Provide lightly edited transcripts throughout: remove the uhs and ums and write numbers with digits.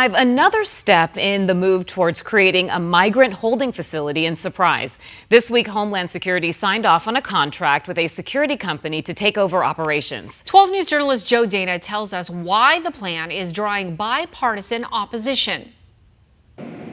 Another step in the move towards creating a migrant holding facility in Surprise. This week, Homeland Security signed off on a contract with a security company to take over operations. 12 News journalist Joe Dana tells us why the plan is drawing bipartisan opposition.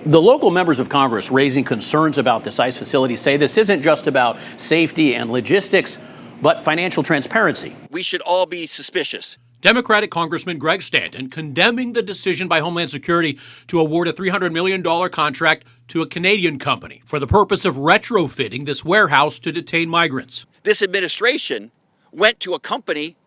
The local members of Congress raising concerns about this ICE facility say this isn't just about safety and logistics, but financial transparency. We should all be suspicious. Democratic Congressman Greg Stanton condemning the decision by Homeland Security to award a $300 million contract to a Canadian company for the purpose of retrofitting this warehouse to detain migrants. This administration went to a company,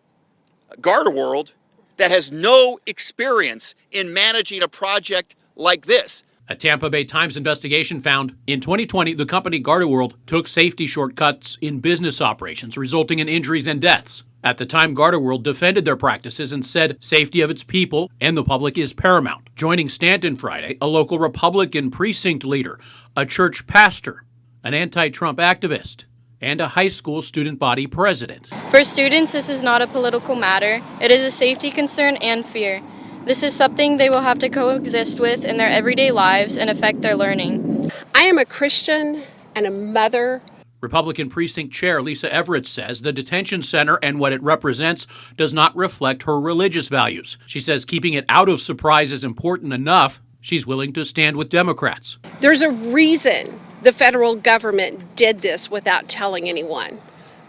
Gardaworld, that has no experience in managing a project like this. A Tampa Bay Times investigation found in 2020, the company Gardaworld took safety shortcuts in business operations, resulting in injuries and deaths. At the time, Gardaworld defended their practices and said safety of its people and the public is paramount. Joining Stanton Friday, a local Republican precinct leader, a church pastor, an anti-Trump activist, and a high school student body president. For students, this is not a political matter. It is a safety concern and fear. This is something they will have to coexist with in their everyday lives and affect their learning. I am a Christian and a mother. Republican Precinct Chair Lisa Everett says the detention center and what it represents does not reflect her religious values. She says keeping it out of Surprise is important enough. She's willing to stand with Democrats. There's a reason the federal government did this without telling anyone,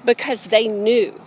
because they knew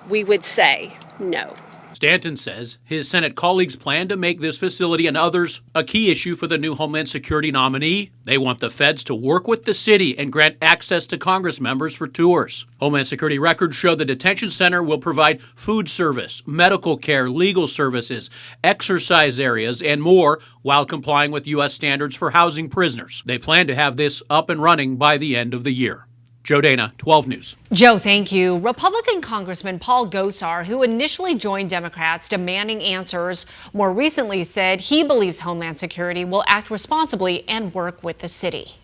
we would say no. Stanton says his Senate colleagues plan to make this facility and others a key issue for the new Homeland Security nominee. They want the feds to work with the city and grant access to Congress members for tours. Homeland Security records show the detention center will provide food service, medical care, legal services, exercise areas, and more while complying with U.S. standards for housing prisoners. They plan to have this up and running by the end of the year. Joe Dana, 12 News. Joe, thank you. Republican Congressman Paul Gosar, who initially joined Democrats demanding answers, more recently said he believes Homeland Security will act responsibly and work with the city.